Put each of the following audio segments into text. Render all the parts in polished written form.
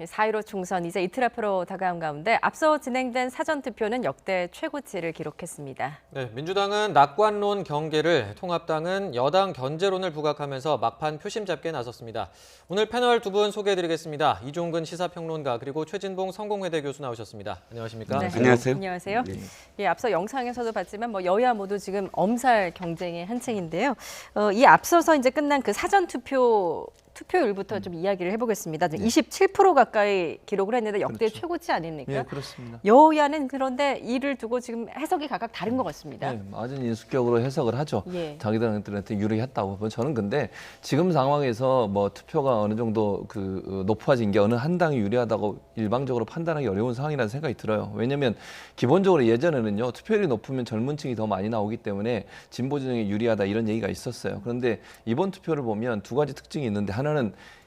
4.15 총선 이제 이틀 앞으로 다가온 가운데 앞서 진행된 사전투표는 역대 최고치를 기록했습니다. 네, 민주당은 낙관론 경계를, 통합당은 여당 견제론을 부각하면서 막판 표심 잡기에 나섰습니다. 오늘 패널 두 분 소개해드리겠습니다. 이종근 시사평론가 그리고 최진봉 성공회대 교수 나오셨습니다. 안녕하십니까? 네. 안녕하세요. 안녕하세요. 네. 예, 앞서 영상에서도 봤지만 여야 모두 지금 엄살 경쟁의 한층인데요. 이 앞서서 이제 끝난 그 투표율부터 좀 이야기를 해보겠습니다. 27% 가까이 기록을 했는데 역대 그렇죠. 최고치 아닙니까? 네, 그렇습니다. 여야는 그런데 이를 두고 지금 해석이 각각 다른 것 같습니다. 네, 맞은 인수격으로 해석을 하죠. 예. 자기들한테 유리했다고. 저는 근데 지금 상황에서 뭐 투표가 어느 정도 높아진 게 어느 한 당이 유리하다고 일방적으로 판단하기 어려운 상황이라는 생각이 들어요. 왜냐하면 기본적으로 예전에는요, 투표율이 높으면 젊은 층이 더 많이 나오기 때문에 진보 진영이 유리하다 이런 얘기가 있었어요. 그런데 이번 투표를 보면 두 가지 특징이 있는데 하나는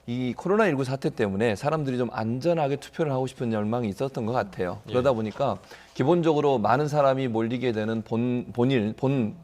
이 코로나19 사태 때문에 사람들이 좀 안전하게 투표를 하고 싶은 열망이 있었던 것 같아요. 그러다 보니까 기본적으로 많은 사람이 몰리게 되는 본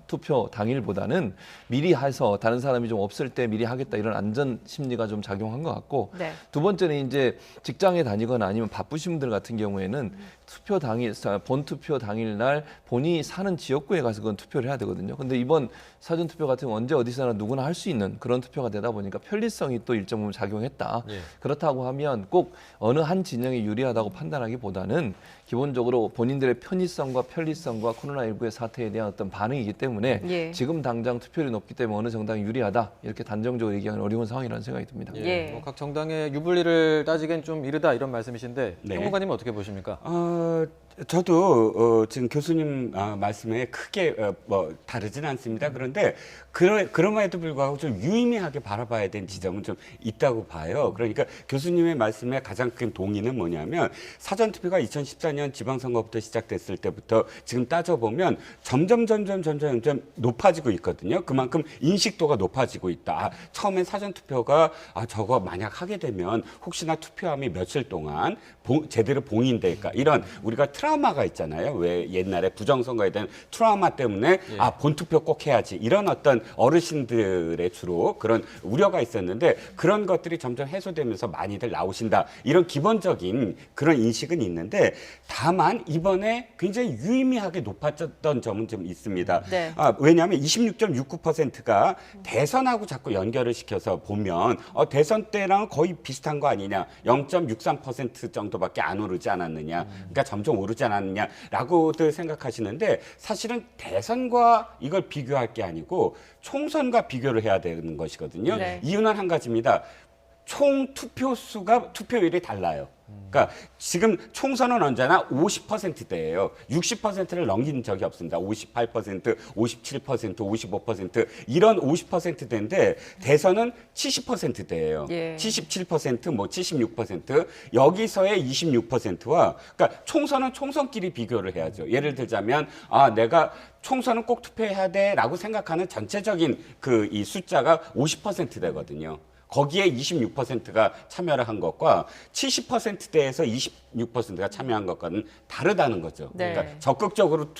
투표 당일보다는 미리 해서 다른 사람이 좀 없을 때 미리 하겠다 이런 안전 심리가 좀 작용한 것 같고, 네. 두 번째는 이제 직장에 다니거나 아니면 바쁘신 분들 같은 경우에는 투표 당일, 본 투표 당일날 본인이 사는 지역구에 가서 그건 투표를 해야 되거든요. 근데 이번 사전 투표 같은 경우 언제 어디서나 누구나 할 수 있는 그런 투표가 되다 보니까 편리성이 또 일정 부분 작용했다. 예. 그렇다고 하면 꼭 어느 한 진영이 유리하다고 판단하기보다는 기본적으로 본인들의 편의성과 편리성과 코로나19의 사태에 대한 어떤 반응이기 때문에 예. 지금 당장 투표율이 높기 때문에 어느 정당이 유리하다 이렇게 단정적으로 얘기하는 어려운 상황이라는 생각이 듭니다. 예. 뭐 각 정당의 유불리를 따지기엔 좀 이르다 이런 말씀이신데 네. 평론가님은 어떻게 보십니까? 저도 지금 교수님 말씀에 크게 뭐 다르진 않습니다. 그런데 그럼에도 불구하고 좀 유의미하게 바라봐야 되는 지점은 좀 있다고 봐요. 그러니까 교수님의 말씀에 가장 큰 동의는 뭐냐면 사전투표가 2014년 지방선거부터 시작됐을 때부터 지금 따져보면 점점 높아지고 있거든요. 그만큼 인식도가 높아지고 있다. 처음엔 사전투표가 저거 만약 하게 되면 혹시나 투표함이 며칠 동안 제대로 봉인될까 이런 우리가 트라우마가 있잖아요. 왜 옛날에 부정선거에 대한 트라우마 때문에 본투표 꼭 해야지 이런 어떤 어르신들의 주로 그런 우려가 있었는데 그런 것들이 점점 해소되면서 많이들 나오신다. 이런 기본적인 그런 인식은 있는데 다만 이번에 굉장히 유의미하게 높아졌던 점은 좀 있습니다. 네. 왜냐하면 26.69%가 대선하고 자꾸 연결을 시켜서 보면 대선 때랑 거의 비슷한 거 아니냐. 0.63% 정도밖에 안 오르지 않았느냐. 그러니까 점점 오르지 않았느냐라고들 생각하시는데 사실은 대선과 이걸 비교할 게 아니고 총선과 비교를 해야 되는 것이거든요. 네. 이유는 한 가지입니다. 총 투표수가 투표율이 달라요. 그러니까 지금 총선은 언제나 50%대예요. 60%를 넘긴 적이 없습니다. 58%, 57%, 55% 이런 50%대인데 대선은 70%대예요. 예. 77%, 뭐 76% 여기서의 26%와 그러니까 총선은 총선끼리 비교를 해야죠. 예를 들자면 내가 총선은 꼭 투표해야 돼라고 생각하는 전체적인 이 숫자가 50%대거든요. 거기에 26%가 참여를 한 것과 70%대에서 26%가 참여한 것과는 다르다는 거죠. 네. 그러니까 적극적으로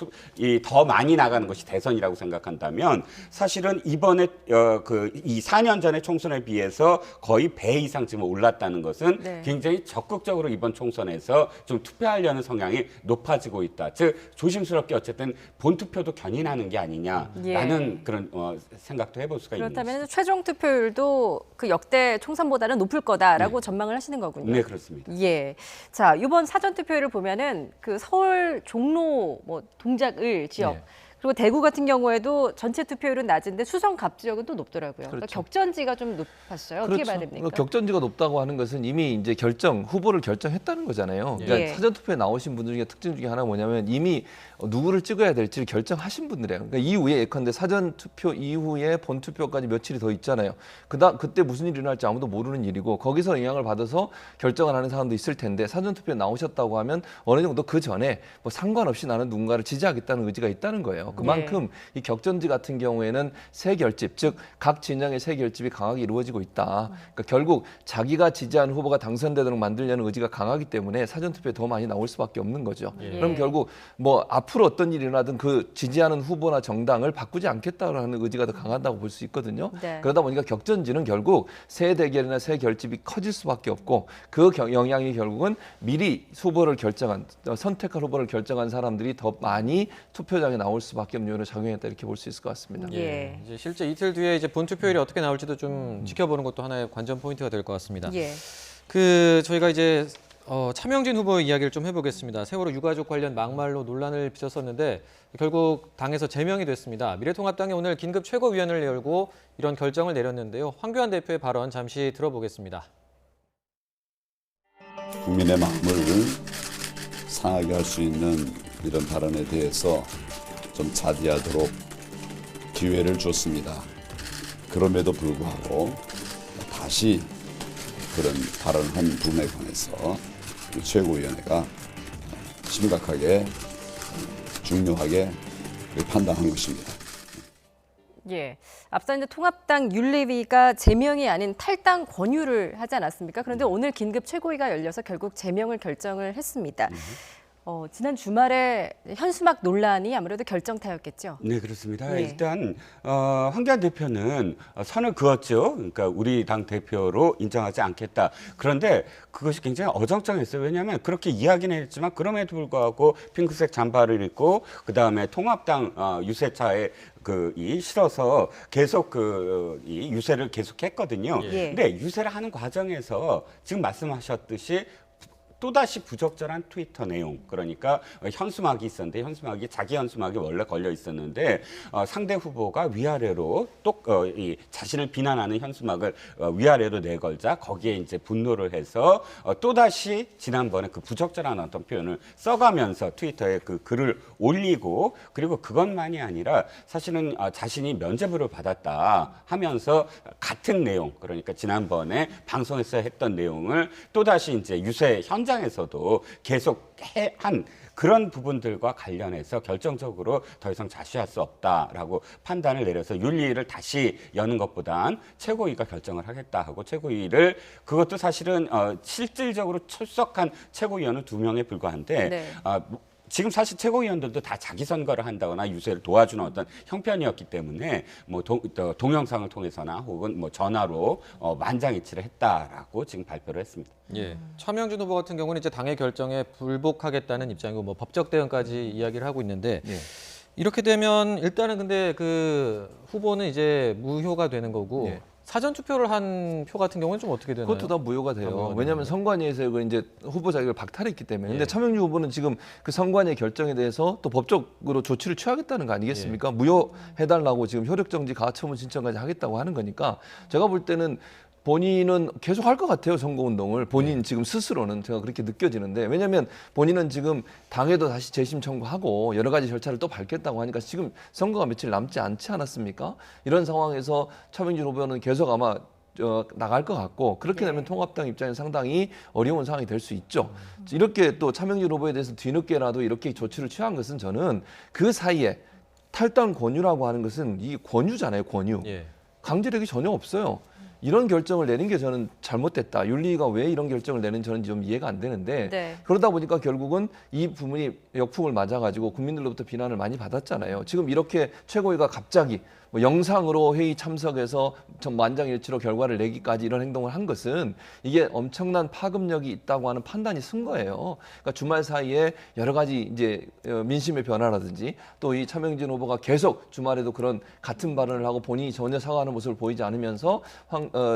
더 많이 나가는 것이 대선이라고 생각한다면 사실은 이번에 이 4년 전의 총선에 비해서 거의 배 이상 지금 올랐다는 것은 네. 굉장히 적극적으로 이번 총선에서 좀 투표하려는 성향이 높아지고 있다. 즉 조심스럽게 어쨌든 본투표도 견인하는 게 아니냐라는 그런 생각도 해볼 수가 있는 그렇다면 것이죠. 최종 투표율도 그 역대 총선보다는 높을 거다라고 전망을 하시는 거군요. 네, 그렇습니다. 예. 자, 이번 사전 투표율을 보면은 그 서울 종로 동작을 지역 네. 그리고 대구 같은 경우에도 전체 투표율은 낮은데 수성 갑 지역은 또 높더라고요. 그러니까 그렇죠. 격전지가 좀 높았어요. 어떻게 봐야 됩니까? 격전지가 높다고 하는 것은 이미 이제 후보를 결정했다는 거잖아요. 그러니까 예. 사전 투표에 나오신 분들 중에 특징 중에 하나가 뭐냐면 이미 누구를 찍어야 될지를 결정하신 분들이에요. 그러니까 이후에 예컨대 사전 투표 이후에 본 투표까지 며칠이 더 있잖아요. 그때 무슨 일이 일어날지 아무도 모르는 일이고 거기서 영향을 받아서 결정을 하는 사람도 있을 텐데 사전 투표에 나오셨다고 하면 어느 정도 그 전에 뭐 상관없이 나는 누군가를 지지하겠다는 의지가 있다는 거예요. 있잖아요. 그만큼 이 격전지 같은 경우에는 새 결집, 즉 각 진영의 새 결집이 강하게 이루어지고 있다. 그러니까 결국 자기가 지지한 후보가 당선되도록 만들려는 의지가 강하기 때문에 사전투표에 더 많이 나올 수밖에 없는 거죠. 그럼 결국 뭐 앞으로 어떤 일이 일어나든 그 지지하는 후보나 정당을 바꾸지 않겠다라는 의지가 더 강하다고 볼 수 있거든요. 네. 그러다 보니까 격전지는 결국 새 대결이나 새 결집이 커질 수밖에 없고 그 영향이 결국은 미리 후보를 결정한 선택할 후보를 결정한 사람들이 더 많이 투표장에 나올 수밖에 없는 요인으로 작용했다 이렇게 볼 수 있을 것 같습니다. 예. 이제 실제 이틀 뒤에 이제 본 투표율이 어떻게 나올지도 좀 지켜보는 것도 하나의 관전 포인트가 될 것 같습니다. 예. 저희가 이제 차명진 후보의 이야기를 좀 해보겠습니다. 세월호 유가족 관련 막말로 논란을 빚었었는데 결국 당에서 제명이 됐습니다. 미래통합당이 오늘 긴급 최고위원회를 열고 이런 결정을 내렸는데요. 황교안 대표의 발언 잠시 들어보겠습니다. 국민의 마음을 상하게 할 수 있는 이런 발언에 대해서 좀 자제하도록 기회를 줬습니다. 그럼에도 불구하고 다시 그런 발언을 한 부분에 관해서 최고위원회가 심각하게 중요하게 판단한 것입니다. 예. 앞서 이제 통합당 윤리위가 제명이 아닌 탈당 권유를 하지 않았습니까? 그런데 오늘 긴급 최고위가 열려서 결국 제명을 결정을 했습니다. 지난 주말에 현수막 논란이 아무래도 결정타였겠죠. 네, 그렇습니다. 예. 일단 황교안 대표는 선을 그었죠. 그러니까 우리 당 대표로 인정하지 않겠다. 그런데 그것이 굉장히 어정쩡했어요. 왜냐하면 그렇게 이야기는 했지만 그럼에도 불구하고 핑크색 잠바를 입고 그 다음에 통합당 유세차에 이 실어서 계속 이 유세를 계속했거든요. 예. 근데 유세를 하는 과정에서 지금 말씀하셨듯이 또다시 부적절한 트위터 내용, 그러니까 현수막이 있었는데 현수막이 자기 현수막이 원래 걸려 있었는데 상대 후보가 위아래로 이 자신을 비난하는 현수막을 위아래로 내걸자 거기에 이제 분노를 해서 또다시 지난번에 그 부적절한 어떤 표현을 써가면서 트위터에 그 글을 올리고, 그리고 그것만이 아니라 사실은 자신이 면죄부를 받았다 하면서 같은 내용, 그러니까 지난번에 방송에서 했던 내용을 또다시 이제 유세 현장에서도 계속 한 그런 부분들과 관련해서 결정적으로 더 이상 자시할 수 없다라고 판단을 내려서 윤리위를 다시 여는 것보단 최고위가 결정을 하겠다 하고, 최고위를 그것도 사실은 실질적으로 출석한 최고위원은 2명에 불과한데 네. 지금 사실 최고위원들도 다 자기 선거를 한다거나 유세를 도와주는 어떤 형편이었기 때문에 뭐 동영상을 통해서나 혹은 뭐 전화로 만장일치를 했다라고 지금 발표를 했습니다. 예. 차명진 후보 같은 경우는 이제 당의 결정에 불복하겠다는 입장이고 뭐 법적 대응까지 이야기를 하고 있는데 예. 이렇게 되면 일단은 근데 그 후보는 이제 무효가 되는 거고 예. 사전 투표를 한 표 같은 경우는 좀 어떻게 되나요? 그것도 다 무효가 다 돼요. 무효가 왜냐하면 되나요? 선관위에서 이걸 이제 후보 자격을 박탈했기 때문에. 근데 예. 차명진 후보는 지금 그 선관위의 결정에 대해서 또 법적으로 조치를 취하겠다는 거 아니겠습니까? 무효해달라고 지금 효력정지 가처분 신청까지 하겠다고 하는 거니까 제가 볼 때는 본인은 계속 할 것 같아요, 선거운동을. 본인 지금 스스로는 제가 그렇게 느껴지는데, 왜냐하면 본인은 지금 당에도 다시 재심 청구하고 여러 가지 절차를 또 밟겠다고 하니까 지금 선거가 며칠 남지 않지 않았습니까? 이런 상황에서 차명진 후보는 계속 아마 나갈 것 같고, 그렇게 되면 통합당 입장에서 상당히 어려운 상황이 될 수 있죠. 이렇게 또 차명진 후보에 대해서 뒤늦게라도 이렇게 조치를 취한 것은 저는 그 사이에 탈당 권유라고 하는 것은 이 권유잖아요, 권유. 예. 강제력이 전혀 없어요. 이런 결정을 내린 게 저는 잘못됐다. 윤리위가 왜 이런 결정을 내는지 저는 좀 이해가 안 되는데 네. 그러다 보니까 결국은 이 부분이 역풍을 맞아가지고 국민들로부터 비난을 많이 받았잖아요. 지금 이렇게 최고위가 갑자기 뭐 영상으로 회의 참석해서 전 만장일치로 결과를 내기까지 이런 행동을 한 것은 이게 엄청난 파급력이 있다고 하는 판단이 쓴 거예요. 그러니까 주말 사이에 여러 가지 이제 민심의 변화라든지 또 이 차명진 후보가 계속 주말에도 그런 같은 발언을 하고 본인이 전혀 사과하는 모습을 보이지 않으면서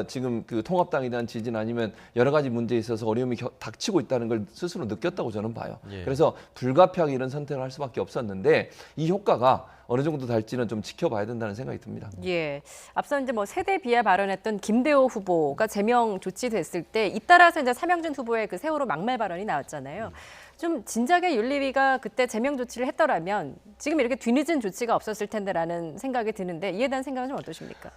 지금 그 통합당에 대한 지지는 아니면 여러 가지 문제에 있어서 어려움이 닥치고 있다는 걸 스스로 느꼈다고 저는 봐요. 예. 그래서 불가피하게 이런 선택을 할 수밖에 없었는데 이 효과가 어느 정도 될지는 좀 지켜봐야 된다는 생각이 듭니다. 예. 앞서 이제 뭐 세대 비하 발언했던 김대호 후보가 제명 조치됐을 때 잇따라서 이제 차명진 후보의 그 세월호 막말 발언이 나왔잖아요. 좀 진작에 윤리위가 그때 제명 조치를 했더라면 지금 이렇게 뒤늦은 조치가 없었을 텐데라는 생각이 드는데 이에 대한 생각은 좀 어떠십니까?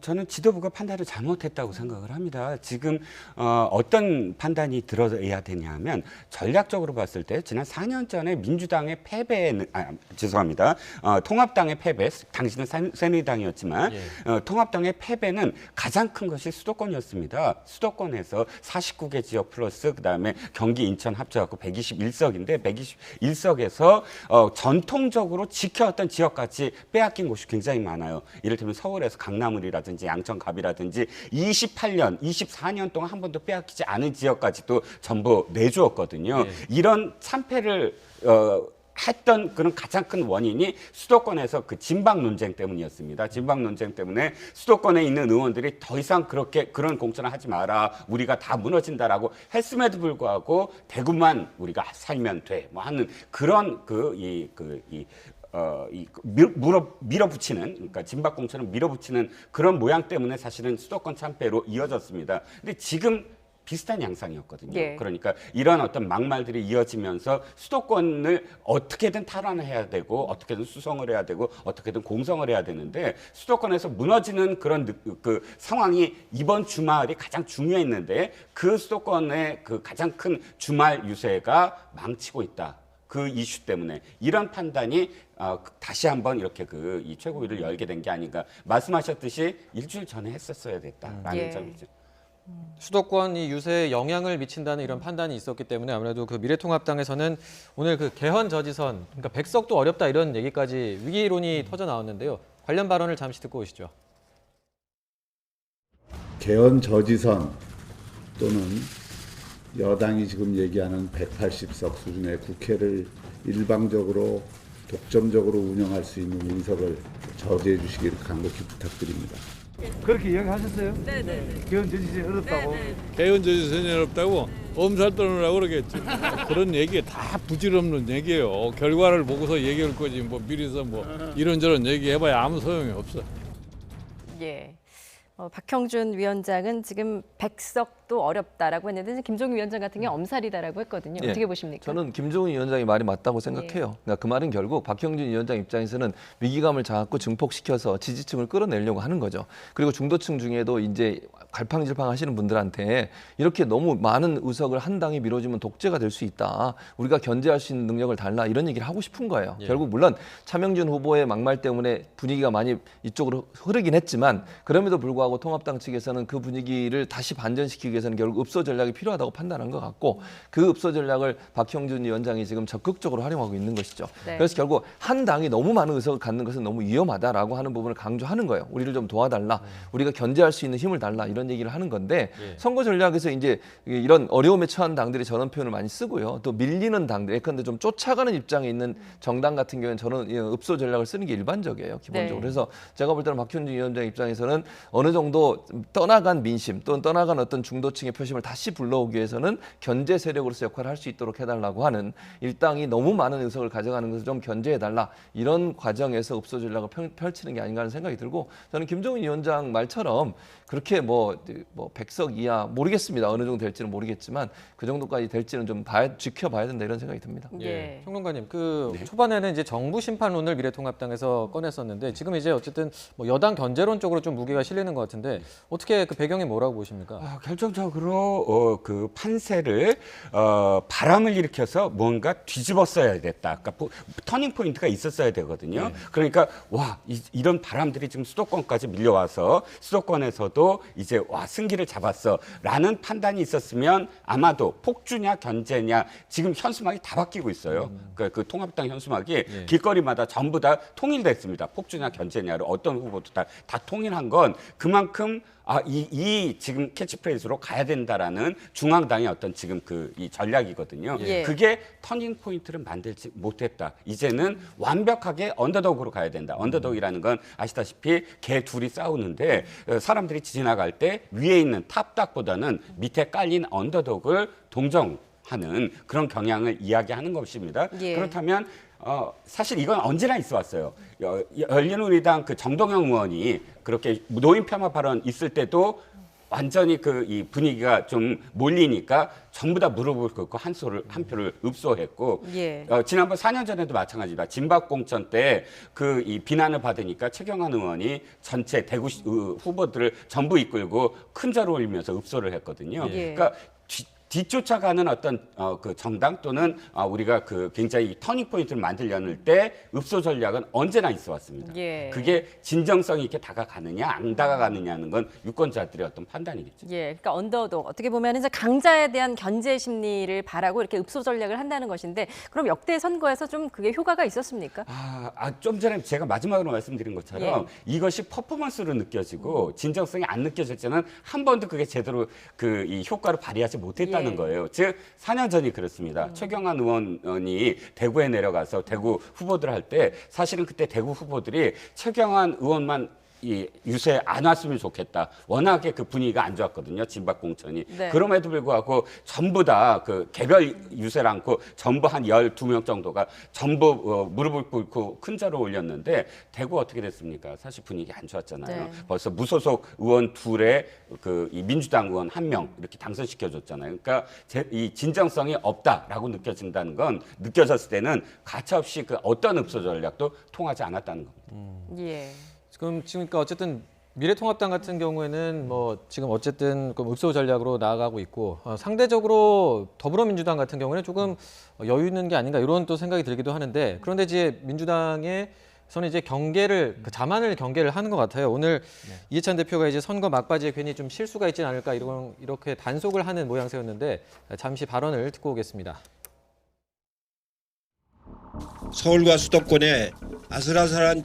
저는 지도부가 판단을 잘못했다고 생각을 합니다. 지금 어떤 판단이 들어야 되냐면 전략적으로 봤을 때 지난 4년 전에 민주당의 패배는 죄송합니다. 통합당의 패배, 당시는 새누리당이었지만 통합당의 패배는 가장 큰 것이 수도권이었습니다. 수도권에서 49개 지역 플러스 그다음에 경기 인천 합쳐갖고 121석인데 121석에서 전통적으로 지켜왔던 지역까지 빼앗긴 곳이 굉장히 많아요. 이를테면 서울에서 강남을이라든지 양천갑이라든지 28년, 24년 동안 한 번도 빼앗기지 않은 지역까지도 전부 내주었거든요. 이런 참패를 했던 그런 가장 큰 원인이 수도권에서 그 진박 논쟁 때문이었습니다. 진박 논쟁 때문에 수도권에 있는 의원들이 더 이상 그런 공천을 하지 마라. 우리가 다 무너진다라고 했음에도 불구하고 대구만 우리가 살면 돼. 뭐 하는 그런 밀어붙이는, 그러니까 진박 공천을 밀어붙이는 그런 모양 때문에 사실은 수도권 참패로 이어졌습니다. 근데 지금 비슷한 양상이었거든요. 예. 그러니까 이런 어떤 막말들이 이어지면서 수도권을 어떻게든 탈환해야 되고 어떻게든 수성을 해야 되고 어떻게든 공성을 해야 되는데 수도권에서 무너지는 그런 그 상황이 이번 주말이 가장 중요했는데 그 수도권의 그 가장 큰 주말 유세가 망치고 있다. 그 이슈 때문에 이런 판단이 다시 한번 이렇게 이 최고위를 열게 된 게 아닌가. 말씀하셨듯이 일주일 전에 했었어야 됐다라는 점이죠. 수도권 이 유세에 영향을 미친다는 이런 판단이 있었기 때문에 아무래도 그 미래통합당에서는 오늘 그 개헌 저지선, 그러니까 100석도 어렵다 이런 얘기까지 위기론이 터져 나왔는데요. 관련 발언을 잠시 듣고 오시죠. 개헌 저지선 또는 여당이 지금 얘기하는 180석 수준의 국회를 일방적으로 독점적으로 운영할 수 있는 운석을 저지해 주시기를 간곡히 부탁드립니다. 그렇게 이야기하셨어요? 네네. 개헌 저지선이 어렵다고? 개헌 저지선이 어렵다고? 엄살 떠느라고 그러겠지. 그런 얘기 다 부질없는 얘기예요. 결과를 보고서 얘기할 거지. 뭐 미리서 뭐 이런저런 얘기해봐야 아무 소용이 없어. 예. 박형준 위원장은 지금 100석도 어렵다라고 했는데 김종인 위원장 같은 경우 엄살이다라고 했거든요. 예, 어떻게 보십니까? 저는 김종인 위원장이 말이 맞다고 생각해요. 그러니까 그 말은 결국 박형준 위원장 입장에서는 위기감을 자꾸 증폭시켜서 지지층을 끌어내려고 하는 거죠. 그리고 중도층 중에도 이제 갈팡질팡 하시는 분들한테 이렇게 너무 많은 의석을 한 당이 미뤄지면 독재가 될 수 있다. 우리가 견제할 수 있는 능력을 달라. 이런 얘기를 하고 싶은 거예요. 결국 물론 차명준 후보의 막말 때문에 분위기가 많이 이쪽으로 흐르긴 했지만 그럼에도 불구하고 통합당 측에서는 그 분위기를 다시 반전시키기 위해서는 결국 읍소 전략이 필요하다고 판단한 것 같고 그 읍소 전략을 박형준 위원장이 지금 적극적으로 활용하고 있는 것이죠. 네. 그래서 결국 한 당이 너무 많은 의석을 갖는 것은 너무 위험하다라고 하는 부분을 강조하는 거예요. 우리를 좀 도와달라. 우리가 견제할 수 있는 힘을 달라. 이런 얘기를 하는 건데 선거 전략에서 이제 이런 어려움에 처한 당들이 저런 표현을 많이 쓰고요. 또 밀리는 당들, 예컨대 좀 쫓아가는 입장에 있는 정당 같은 경우에는 저는 읍소 전략을 쓰는 게 일반적이에요. 기본적으로. 네. 그래서 제가 볼 때는 박형준 위원장 입장에서는 어느 정도 떠나간 민심 또는 떠나간 어떤 중도층의 표심을 다시 불러오기 위해서는 견제 세력으로서 역할을 할 수 있도록 해달라고 하는 일당이 너무 많은 의석을 가져가는 것을 좀 견제해달라 이런 과정에서 읍소 전략을 펼치는 게 아닌가 하는 생각이 들고 저는 김종인 위원장 말처럼 그렇게 뭐 100석 이하 모르겠습니다. 어느 정도 될지는 모르겠지만 그 정도까지 될지는 좀 지켜봐야 된다 이런 생각이 듭니다. 예. 평론가님, 초반에는 이제 정부 심판론을 미래통합당에서 꺼냈었는데 지금 이제 어쨌든 뭐 여당 견제론 쪽으로 좀 무게가 실리는 것 같은데 어떻게 그 배경이 뭐라고 보십니까? 결정적으로 그 판세를 바람을 일으켜서 뭔가 뒤집었어야 됐다. 그러니까 터닝 포인트가 있었어야 되거든요. 그러니까 이런 바람들이 지금 수도권까지 밀려와서 수도권에서도 이제 승기를 잡았어라는 판단이 있었으면 아마도 폭주냐 견제냐 지금 현수막이 다 바뀌고 있어요. 그러니까 그 통합당 현수막이 길거리마다 전부 다 통일됐습니다. 폭주냐 견제냐로 어떤 후보도 다 통일한 건 그만큼 이 지금 캐치프레이즈로 가야 된다라는 중앙당의 어떤 지금 이 전략이거든요. 예. 그게 터닝 포인트를 만들지 못했다. 이제는 완벽하게 언더독으로 가야 된다. 언더독이라는 건 아시다시피 개 둘이 싸우는데 사람들이 지나갈 때 위에 있는 탑닥보다는 밑에 깔린 언더독을 동정하는 그런 경향을 이야기하는 것입니다. 예. 그렇다면 사실 이건 언제나 있어 왔어요. 열린우리당 그 정동영 의원이 그렇게 노인 폄하 발언 있을 때도 완전히 그 이 분위기가 좀 몰리니까 전부 다 무릎을 꿇고 한 표를 읍소했고 예. 지난번 4년 전에도 마찬가지입니다. 진박공천 때 그 이 비난을 받으니까 최경환 의원이 전체 대구 후보들을 전부 이끌고 큰 자로 올리면서 읍소를 했거든요. 예. 그러니까 뒤쫓아가는 어떤 그 정당 또는 우리가 그 굉장히 터닝 포인트를 만들려는 때 읍소 전략은 언제나 있어 왔습니다. 예. 그게 진정성 있게 다가가느냐 안 다가가느냐는 건 유권자들의 어떤 판단이겠죠. 예, 그러니까 언더독 어떻게 보면 이제 강자에 대한 견제 심리를 바라고 이렇게 읍소 전략을 한다는 것인데 그럼 역대 선거에서 좀 그게 효과가 있었습니까? 좀 전에 제가 마지막으로 말씀드린 것처럼 이것이 퍼포먼스로 느껴지고 진정성이 안 느껴질 때는 한 번도 그게 제대로 그 이 효과를 발휘하지 못했다는 거예요. 즉 4년 전이 그렇습니다. 최경환 의원이 대구에 내려가서 대구 후보들 할 때 사실은 그때 대구 후보들이 최경환 의원만 이 유세 안 왔으면 좋겠다. 워낙에 그 분위기가 안 좋았거든요. 진박공천이. 네. 그럼에도 불구하고 전부 다 그 개별 유세를 않고 전부 한 12명 정도가 전부 무릎을 꿇고 큰 자로 올렸는데 대구 어떻게 됐습니까? 사실 분위기 안 좋았잖아요. 네. 벌써 무소속 의원 둘에 그 이 민주당 의원 1명 이렇게 당선시켜줬잖아요. 그러니까 이 진정성이 없다라고 느껴진다는 건 느껴졌을 때는 가차없이 그 어떤 읍소 전략도 통하지 않았다는 겁니다. 예. 지금 그러니까 어쨌든 미래통합당 같은 경우에는 뭐 지금 어쨌든 그 읍소 전략으로 나아가고 있고 상대적으로 더불어민주당 같은 경우에는 조금 여유 있는 게 아닌가 이런 또 생각이 들기도 하는데 그런데 이제 민주당에서는 이제 경계를 그 자만을 경계를 하는 것 같아요. 오늘 이해찬 대표가 이제 선거 막바지에 괜히 좀 실수가 있지 않을까 이렇게 단속을 하는 모양새였는데 잠시 발언을 듣고 오겠습니다. 서울과 수도권에 아슬아슬한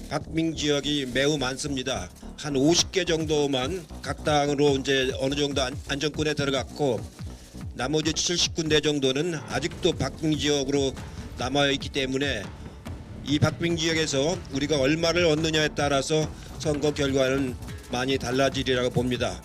박빙 지역이 매우 많습니다. 한 50개 정도만 각 당으로 이제 어느 정도 안정권에 들어갔고 나머지 70군데 정도는 아직도 박빙 지역으로 남아 있기 때문에 이 박빙 지역에서 우리가 얼마를 얻느냐에 따라서 선거 결과는 많이 달라지리라고 봅니다.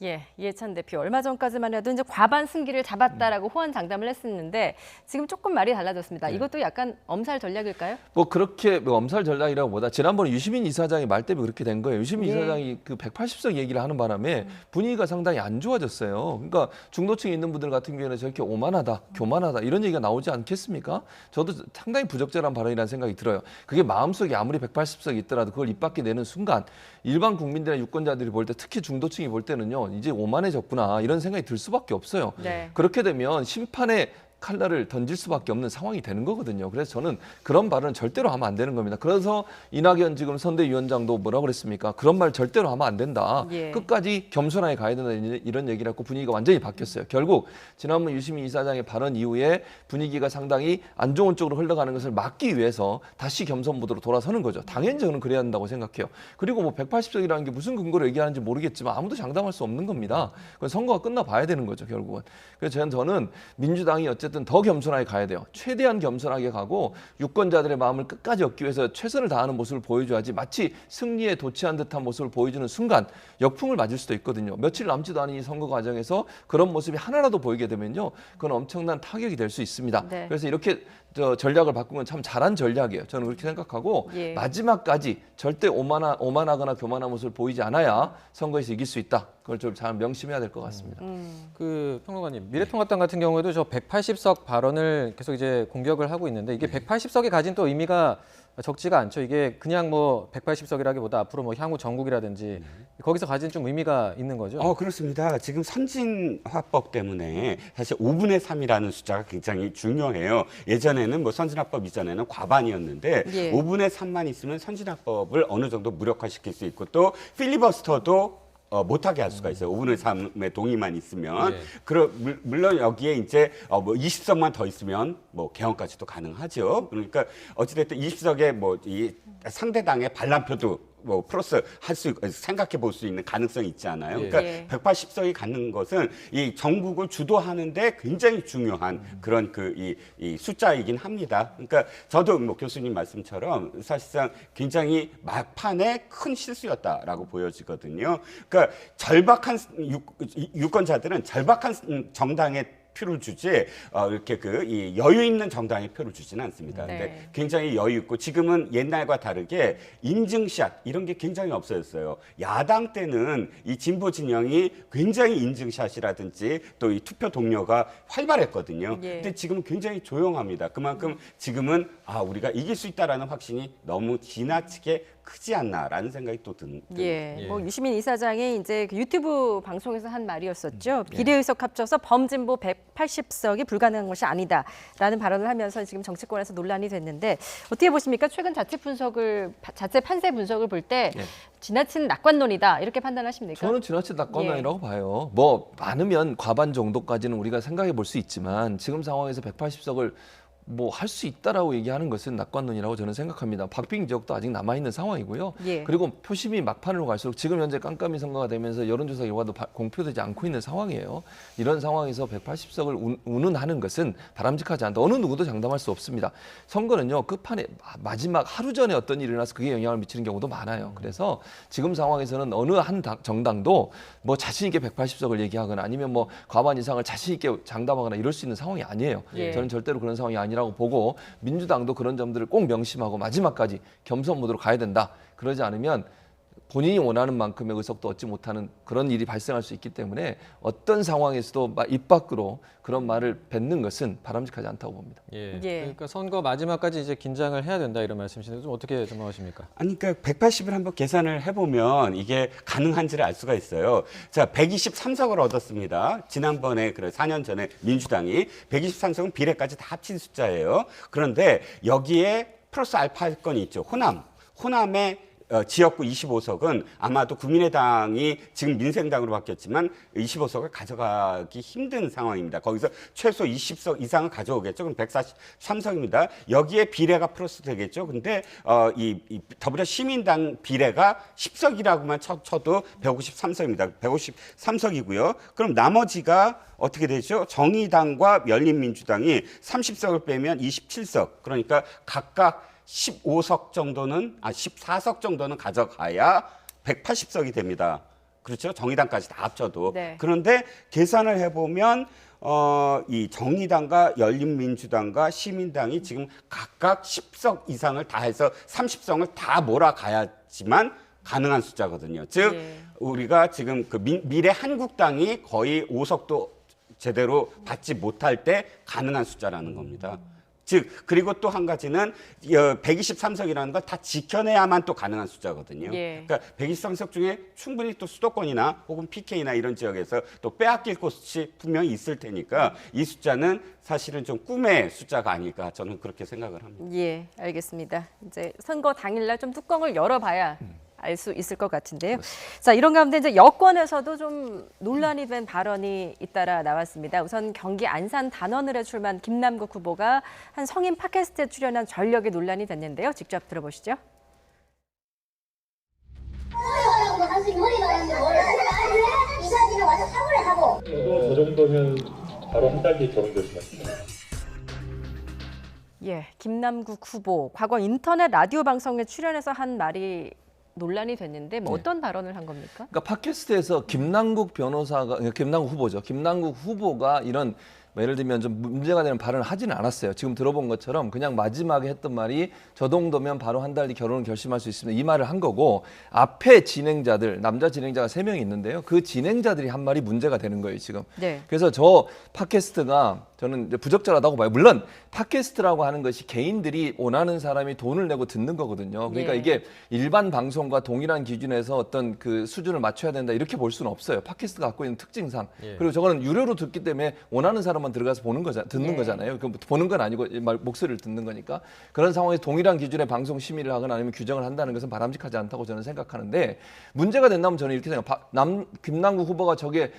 예, 이해찬 대표 얼마 전까지만 해도 이제 과반 승기를 잡았다라고 호언장담을 했었는데 지금 조금 말이 달라졌습니다. 이것도 약간 엄살 전략일까요? 뭐 그렇게 뭐 엄살 전략이라고보다 지난번에 유시민 이사장이 말 때문에 그렇게 된 거예요. 유시민 이사장이 그 180석 얘기를 하는 바람에 분위기가 상당히 안 좋아졌어요. 그러니까 중도층에 있는 분들 같은 경우에는 저렇게 오만하다, 교만하다 이런 얘기가 나오지 않겠습니까? 저도 상당히 부적절한 발언이라는 생각이 들어요. 그게 마음속에 아무리 180석이 있더라도 그걸 입 밖에 내는 순간 일반 국민들이나 유권자들이 볼 때 특히 중도층이 볼 때는요. 이제 오만해졌구나 이런 생각이 들 수밖에 없어요. 네. 그렇게 되면 심판의 칼날을 던질 수밖에 없는 상황이 되는 거거든요. 그래서 저는 그런 발언은 절대로 하면 안 되는 겁니다. 그래서 이낙연 지금 선대위원장도 뭐라고 그랬습니까? 그런 말 절대로 하면 안 된다. 예. 끝까지 겸손하게 가야 된다 이런 얘기를 했고 분위기가 완전히 바뀌었어요. 결국 지난번 유시민 이사장의 발언 이후에 분위기가 상당히 안 좋은 쪽으로 흘러가는 것을 막기 위해서 다시 겸손 모드로 돌아서는 거죠. 당연히 저는 그래야 한다고 생각해요. 그리고 뭐 180석이라는 게 무슨 근거로 얘기하는지 모르겠지만 아무도 장담할 수 없는 겁니다. 그건 선거가 끝나 봐야 되는 거죠, 결국은. 그래서 저는 민주당이 어쨌든 더 겸손하게 가야 돼요. 최대한 겸손하게 가고 유권자들의 마음을 끝까지 얻기 위해서 최선을 다하는 모습을 보여줘야지 마치 승리에 도취한 듯한 모습을 보여주는 순간 역풍을 맞을 수도 있거든요. 며칠 남지도 않은 이 선거 과정에서 그런 모습이 하나라도 보이게 되면요. 그건 엄청난 타격이 될 수 있습니다. 네. 그래서 이렇게 전략을 바꾼 건 참 잘한 전략이에요. 저는 그렇게 생각하고 예. 마지막까지 절대 오만하거나 교만한 모습을 보이지 않아야 선거에서 이길 수 있다. 그걸 좀 잘 명심해야 될 것 같습니다. 그 평론가님, 미래통합당 같은 경우에도 저 180석 발언을 계속 이제 공격을 하고 있는데 이게 180석이 가진 또 의미가 적지가 않죠. 이게 그냥 뭐 180석이라기보다 앞으로 뭐 향후 전국이라든지 거기서 가진 좀 의미가 있는 거죠. 그렇습니다. 지금 선진화법 때문에 사실 5분의 3이라는 숫자가 굉장히 중요해요. 예전에는 뭐 선진화법 이전에는 과반이었는데 예. 5분의 3만 있으면 선진화법을 어느 정도 무력화시킬 수 있고 또 필리버스터도 못하게 할 수가 있어요. 5분의 3의 동의만 있으면. 예. 물론 여기에 이제 뭐 20석만 더 있으면 뭐 개헌까지도 가능하죠. 그러니까 어찌됐든 20석에 뭐 이 상대당의 반란표도 뭐 플러스 생각해 볼 수 있는 가능성이 있지 않아요. 그러니까 예. 180석이 갖는 것은 이 전국을 주도하는데 굉장히 중요한 그런 이 숫자이긴 합니다. 그러니까 저도 뭐 교수님 말씀처럼 사실상 굉장히 막판에 큰 실수였다라고 보여지거든요. 그러니까 절박한 유권자들은 절박한 정당의 표를 주지 이렇게 이 여유 있는 정당에 표를 주지는 않습니다. 네. 근데 굉장히 여유 있고 지금은 옛날과 다르게 인증샷 이런 게 굉장히 없어졌어요. 야당 때는 이 진보 진영이 굉장히 인증샷이라든지 또 이 투표 동료가 활발했거든요. 예. 근데 지금은 굉장히 조용합니다. 그만큼 지금은 우리가 이길 수 있다라는 확신이 너무 지나치게 크지 않나라는 생각이 또 드는. 예, 뭐 유시민 이사장이 이제 그 유튜브 방송에서 한 말이었었죠. 비례의석 합쳐서 범진보 180석이 불가능한 것이 아니다라는 발언을 하면서 지금 정치권에서 논란이 됐는데 어떻게 보십니까? 최근 자체 판세 분석을 볼 때 지나친 낙관론이다 이렇게 판단하십니까? 저는 지나친 낙관론이라고 봐요. 뭐 많으면 과반 정도까지는 우리가 생각해 볼 수 있지만 지금 상황에서 180석을 뭐 할 수 있다라고 얘기하는 것은 낙관론이라고 저는 생각합니다. 박빙 지역도 아직 남아 있는 상황이고요. 예. 그리고 표심이 막판으로 갈수록 지금 현재 깜깜이 선거가 되면서 여론조사 결과도 공표되지 않고 있는 상황이에요. 이런 상황에서 180석을 운운하는 것은 바람직하지 않다. 어느 누구도 장담할 수 없습니다. 선거는요 끝판에 마지막 하루 전에 어떤 일이 일어나서 그게 영향을 미치는 경우도 많아요. 그래서 지금 상황에서는 어느 한 정당도 뭐 자신 있게 180석을 얘기하거나 아니면 뭐 과반 이상을 자신 있게 장담하거나 이럴 수 있는 상황이 아니에요. 예. 저는 절대로 그런 상황이 아니라고 보고 민주당도 그런 점들을 꼭 명심하고 마지막까지 겸손 모드로 가야 된다. 그러지 않으면 본인이 원하는 만큼의 의석도 얻지 못하는 그런 일이 발생할 수 있기 때문에 어떤 상황에서도 입 밖으로 그런 말을 뱉는 것은 바람직하지 않다고 봅니다. 예. 예. 그러니까 선거 마지막까지 이제 긴장을 해야 된다 이런 말씀이신데 좀 어떻게 전망하십니까? 아니, 그러니까 180을 한번 계산을 해보면 이게 가능한지를 알 수가 있어요. 자, 123석을 얻었습니다. 지난번에 4년 전에 민주당이 123석은 비례까지 다 합친 숫자예요. 그런데 여기에 플러스 알파 건이 있죠. 호남의 지역구 25석은 아마도 국민의당이 지금 민생당으로 바뀌었지만 25석을 가져가기 힘든 상황입니다. 거기서 최소 20석 이상을 가져오겠죠. 그럼 143석입니다. 여기에 비례가 플러스 되겠죠. 근데 이 더불어 시민당 비례가 10석이라고만 쳐도 153석입니다. 153석이고요. 그럼 나머지가 어떻게 되죠? 정의당과 열린민주당이 30석을 빼면 27석. 그러니까 각각 15석 정도는 14석 정도는 가져가야 180석이 됩니다. 그렇죠? 정의당까지 다 합쳐도. 네. 그런데 계산을 해보면 이 정의당과 열린민주당과 시민당이 지금 각각 10석 이상을 다 해서 30석을 다 몰아가야지만 가능한 숫자거든요. 즉 예. 우리가 지금 미래 한국당이 거의 5석도 제대로 받지 못할 때 가능한 숫자라는 겁니다. 즉 그리고 또 한 가지는 123석이라는 걸 다 지켜내야만 또 가능한 숫자거든요. 예. 그러니까 123석 중에 충분히 또 수도권이나 혹은 PK나 이런 지역에서 또 빼앗길 곳이 분명히 있을 테니까 이 숫자는 사실은 좀 꿈의 숫자가 아닐까 저는 그렇게 생각을 합니다. 예, 알겠습니다. 이제 선거 당일날 좀 뚜껑을 열어봐야 알 수 있을 것 같은데요. 자, 이런 가운데 이제 여권에서도 좀 논란이 된 발언이 잇따라 나왔습니다. 우선 경기 안산 단원을에 출마한 김남국 후보가 한 성인 팟캐스트에 출연한 전력이 논란이 됐는데요. 직접 들어보시죠. 저 정도면 바로 한 달 뒤에 결혼 결심했습니다. 예, 김남국 후보 과거 인터넷 라디오 방송에 출연해서 한 말이 논란이 됐는데 뭐 어떤 발언을 한 겁니까? 그러니까 팟캐스트에서 김남국 후보죠. 김남국 후보가 이런 예를 들면 좀 문제가 되는 발언을 하지는 않았어요. 지금 들어본 것처럼 그냥 마지막에 했던 말이 저 정도면 바로 한 달 뒤 결혼을 결심할 수 있습니다. 이 말을 한 거고 앞에 진행자들, 남자 진행자가 3명이 있는데요. 그 진행자들이 한 말이 문제가 되는 거예요, 지금. 네. 그래서 저 팟캐스트가 저는 이제 부적절하다고 봐요. 물론 팟캐스트라고 하는 것이 개인들이 원하는 사람이 돈을 내고 듣는 거거든요. 그러니까 예. 이게 일반 방송과 동일한 기준에서 어떤 그 수준을 맞춰야 된다 이렇게 볼 수는 없어요. 팟캐스트가 갖고 있는 특징상. 예. 그리고 저거는 유료로 듣기 때문에 원하는 사람만 들어가서 듣는 예. 거잖아요. 그럼 보는 건 아니고 목소리를 듣는 거니까. 그런 상황에서 동일한 기준의 방송 심의를 하거나 아니면 규정을 한다는 것은 바람직하지 않다고 저는 생각하는데 문제가 된다면 저는 이렇게 생각해요. 김남국 후보가 저게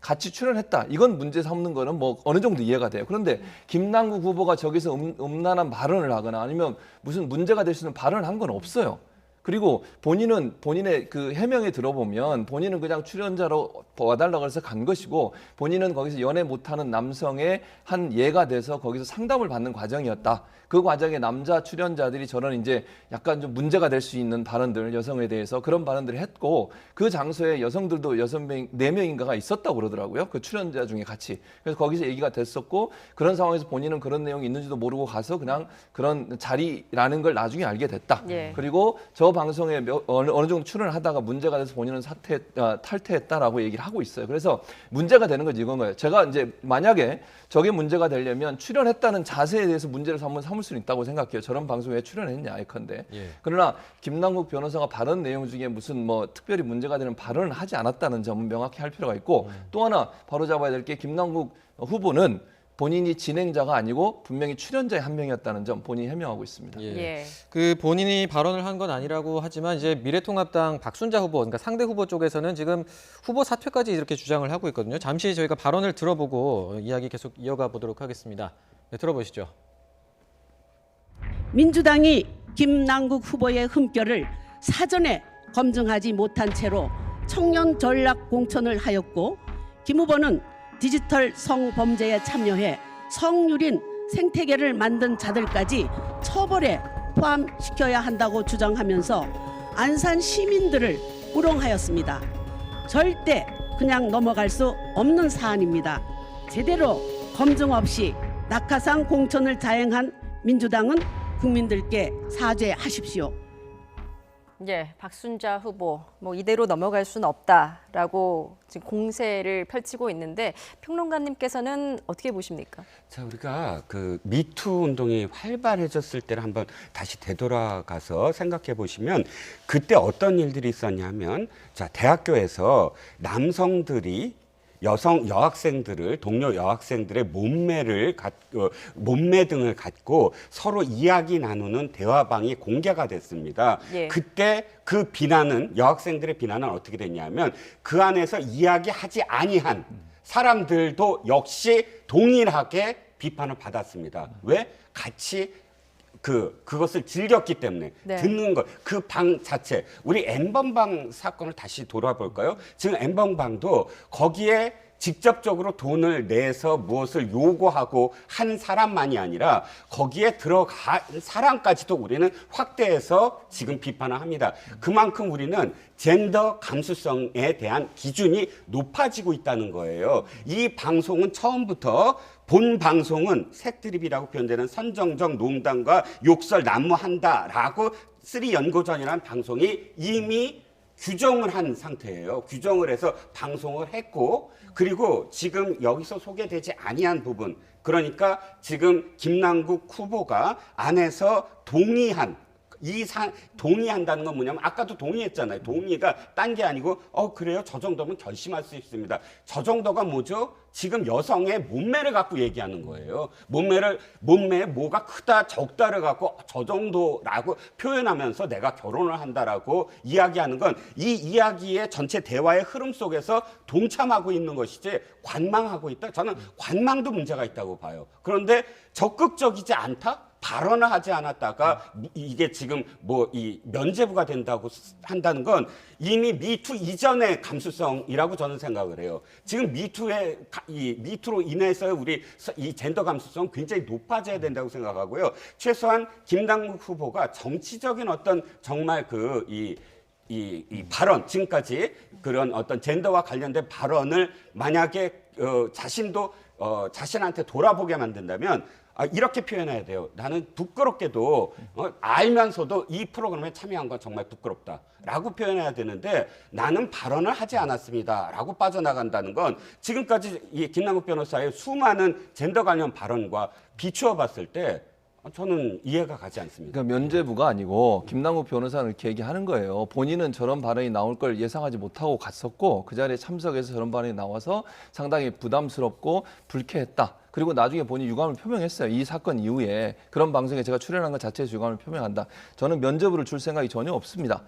같이 출연했다. 이건 문제 삼는 거는 뭐 어느 정도 이해가 돼요. 그런데 김남국 후보가 저기서 음란한 발언을 하거나 아니면 무슨 문제가 될 수 있는 발언을 한 건 없어요. 그리고 본인은 본인의 그 해명에 들어보면 본인은 그냥 출연자로 와달라고 해서 간 것이고 본인은 거기서 연애 못하는 남성의 한 예가 돼서 거기서 상담을 받는 과정이었다. 그 과정에 남자 출연자들이 저런 이제 약간 좀 문제가 될 수 있는 발언들, 여성에 대해서 그런 발언들을 했고 그 장소에 여성들도 4명인가가 있었다고 그러더라고요. 그 출연자 중에 같이. 그래서 거기서 얘기가 됐었고 그런 상황에서 본인은 그런 내용이 있는지도 모르고 가서 그냥 그런 자리라는 걸 나중에 알게 됐다. 예. 그리고 저 방송에 어느 정도 출연을 하다가 문제가 돼서 본인은 탈퇴했다라고 얘기를 하고 있어요. 그래서 문제가 되는 건 이건 거예요. 제가 이제 만약에 저게 문제가 되려면 출연했다는 자세에 대해서 문제를 삼을 수는 있다고 생각해요. 저런 방송에 왜 출연했냐 예컨대. 예. 그러나 김남국 변호사가 발언 내용 중에 무슨 뭐 특별히 문제가 되는 발언을 하지 않았다는 점은 명확히 할 필요가 있고 또 하나 바로 잡아야 될 게 김남국 후보는 본인이 진행자가 아니고 분명히 출연자의 한 명이었다는 점 본인이 해명하고 있습니다. 예. 예. 그 본인이 발언을 한 건 아니라고 하지만 이제 미래통합당 박순자 후보, 그러니까 상대 후보 쪽에서는 지금 후보 사퇴까지 이렇게 주장을 하고 있거든요. 잠시 저희가 발언을 들어보고 이야기 계속 이어가 보도록 하겠습니다. 네, 들어보시죠. 민주당이 김남국 후보의 흠결을 사전에 검증하지 못한 채로 청년 전략 공천을 하였고 김 후보는 디지털 성범죄에 참여해 성유린 생태계를 만든 자들까지 처벌에 포함시켜야 한다고 주장하면서 안산 시민들을 우롱하였습니다. 절대 그냥 넘어갈 수 없는 사안입니다. 제대로 검증 없이 낙하산 공천을 자행한 민주당은 국민들께 사죄하십시오. 예, 박순자 후보 뭐 이대로 넘어갈 수는 없다라고 지금 공세를 펼치고 있는데 평론가님께서는 어떻게 보십니까? 자, 우리가 그 미투 운동이 활발해졌을 때를 한번 다시 되돌아가서 생각해 보시면 그때 어떤 일들이 있었냐면 자, 대학교에서 남성들이 여학생들을 동료 여학생들의 몸매 등을 갖고 서로 이야기 나누는 대화방이 공개가 됐습니다. 예. 그때 그 비난은 여학생들의 비난은 어떻게 됐냐면 그 안에서 이야기하지 아니한 사람들도 역시 동일하게 비판을 받았습니다. 왜? 같이 그것을 즐겼기 때문에 네. 듣는 것, 그 방 자체. 우리 엠번방 사건을 다시 돌아볼까요? 지금 엠번방도 거기에 직접적으로 돈을 내서 무엇을 요구하고 한 사람만이 아니라 거기에 들어간 사람까지도 우리는 확대해서 지금 비판을 합니다. 그만큼 우리는 젠더 감수성에 대한 기준이 높아지고 있다는 거예요. 이 방송은 처음부터 본 방송은 색드립이라고 표현되는 선정적 농담과 욕설 난무한다라고 3연고전이라는 방송이 이미 규정을 한 상태예요. 규정을 해서 방송을 했고 그리고 지금 여기서 소개되지 아니한 부분 그러니까 지금 김남국 후보가 안에서 동의한 동의한다는 건 뭐냐면 아까도 동의했잖아요. 동의가 딴 게 아니고 그래요? 저 정도면 결심할 수 있습니다. 저 정도가 뭐죠? 지금 여성의 몸매를 갖고 얘기하는 거예요. 몸매에 뭐가 크다 적다를 갖고 저 정도라고 표현하면서 내가 결혼을 한다라고 이야기하는 건 이 이야기의 전체 대화의 흐름 속에서 동참하고 있는 것이지 관망하고 있다? 저는 관망도 문제가 있다고 봐요. 그런데 적극적이지 않다? 발언을 하지 않았다가 이게 지금 뭐 이 면죄부가 된다고 한다는 건 이미 미투 이전의 감수성이라고 저는 생각을 해요. 지금 미투로 인해서 우리 이 젠더 감수성 굉장히 높아져야 된다고 생각하고요. 최소한 김남국 후보가 정치적인 어떤 정말 이 발언 지금까지 그런 어떤 젠더와 관련된 발언을 만약에 자신도 자신한테 돌아보게 만든다면 이렇게 표현해야 돼요. 나는 부끄럽게도 알면서도 이 프로그램에 참여한 건 정말 부끄럽다라고 표현해야 되는데 나는 발언을 하지 않았습니다라고 빠져나간다는 건 지금까지 이 김남국 변호사의 수많은 젠더 관련 발언과 비추어 봤을 때 저는 이해가 가지 않습니다. 그러니까 면죄부가 아니고 김남국 변호사는 이렇게 얘기하는 거예요. 본인은 저런 발언이 나올 걸 예상하지 못하고 갔었고 그 자리에 참석해서 저런 발언이 나와서 상당히 부담스럽고 불쾌했다. 그리고 나중에 본인이 유감을 표명했어요. 이 사건 이후에 그런 방송에 제가 출연한 것 자체에서 유감을 표명한다. 저는 면죄부를 줄 생각이 전혀 없습니다.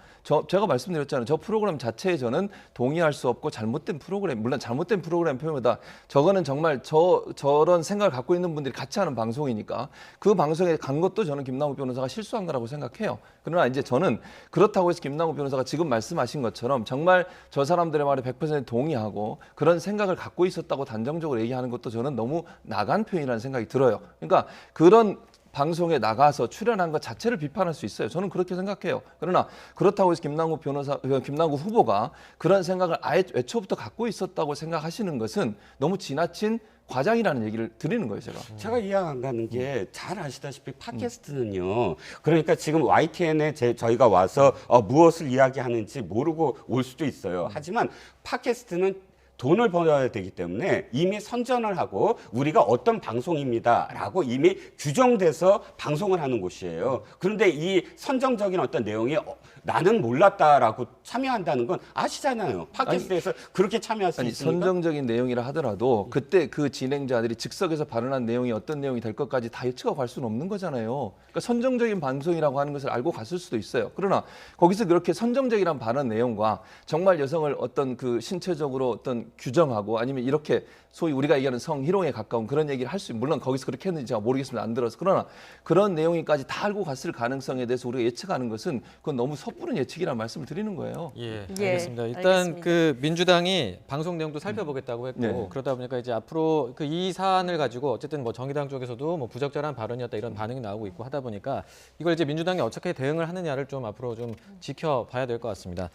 제가 말씀드렸잖아요. 저 프로그램 자체에 저는 동의할 수 없고 잘못된 프로그램, 물론 잘못된 프로그램 표현보다 저거는 정말 저런 생각을 갖고 있는 분들이 같이 하는 방송이니까 그 방송에 간 것도 저는 김남국 변호사가 실수한 거라고 생각해요. 그러나 이제 저는 그렇다고 해서 김남국 변호사가 지금 말씀하신 것처럼 정말 저 사람들의 말에 100% 동의하고 그런 생각을 갖고 있었다고 단정적으로 얘기하는 것도 저는 너무 나간 표현이라는 생각이 들어요. 그러니까 그런 방송에 나가서 출연한 것 자체를 비판할 수 있어요. 저는 그렇게 생각해요. 그러나 그렇다고 해서 김남국 후보가 그런 생각을 아예 애초부터 갖고 있었다고 생각하시는 것은 너무 지나친 과장이라는 얘기를 드리는 거예요, 제가 이해 안 가는 게 잘 아시다시피 팟캐스트는요. 그러니까 지금 YTN에 저희가 와서 무엇을 이야기하는지 모르고 올 수도 있어요. 하지만 팟캐스트는 돈을 벌어야 되기 때문에 이미 선전을 하고 우리가 어떤 방송입니다라고 이미 규정돼서 방송을 하는 곳이에요. 그런데 이 선정적인 어떤 내용이 나는 몰랐다라고 참여한다는 건 아시잖아요. 팟캐스트에서 그렇게 참여할 수 있습니까? 선정적인 내용이라 하더라도 그때 그 진행자들이 즉석에서 발언한 내용이 어떤 내용이 될 것까지 다 예측하고 갈 수는 없는 거잖아요. 그러니까 선정적인 방송이라고 하는 것을 알고 갔을 수도 있어요. 그러나 거기서 그렇게 선정적이란 발언 내용과 정말 여성을 어떤 그 신체적으로 어떤 규정하고 아니면 이렇게 소위 우리가 얘기하는 성희롱에 가까운 그런 얘기를 할 수, 물론 거기서 그렇게 했는지 제가 모르겠습니다. 안 들어서. 그러나 그런 내용까지 다 알고 갔을 가능성에 대해서 우리가 예측하는 것은 그건 너무 섣부른 예측이라는 말씀을 드리는 거예요. 예, 예, 알겠습니다. 일단 알겠습니다. 그 민주당이 방송 내용도 살펴보겠다고 했고 네. 그러다 보니까 이제 앞으로 그 이 사안을 가지고 어쨌든 뭐 정의당 쪽에서도 뭐 부적절한 발언이었다 이런 반응이 나오고 있고 하다 보니까 이걸 이제 민주당이 어떻게 대응을 하느냐를 좀 앞으로 좀 지켜봐야 될 것 같습니다.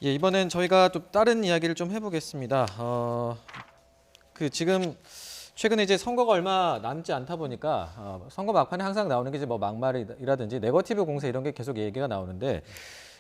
예, 이번엔 저희가 또 다른 이야기를 좀 해보겠습니다. 그 지금 최근에 이제 선거가 얼마 남지 않다 보니까 선거 막판에 항상 나오는 게 이제 뭐 막말이라든지 네거티브 공세 이런 게 계속 얘기가 나오는데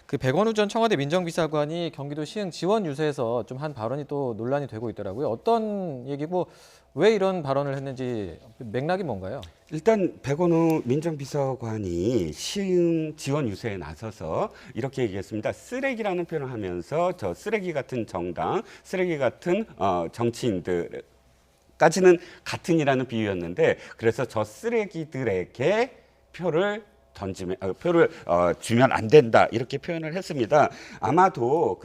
그 백원우 전 청와대 민정비서관이 경기도 시흥 지원 유세에서 좀 한 발언이 또 논란이 되고 있더라고요. 어떤 얘기고 왜 이런 발언을 했는지 맥락이 뭔가요? 일단 백원우 민정비서관이 시흥 지원 유세에 나서서 이렇게 얘기했습니다. 쓰레기라는 표현을 하면서 저 쓰레기 같은 정당, 쓰레기 같은 정치인들 까지는 같은이라는 비유였는데 그래서 저 쓰레기들에게 표를 주면 안 된다 이렇게 표현을 했습니다. 아마도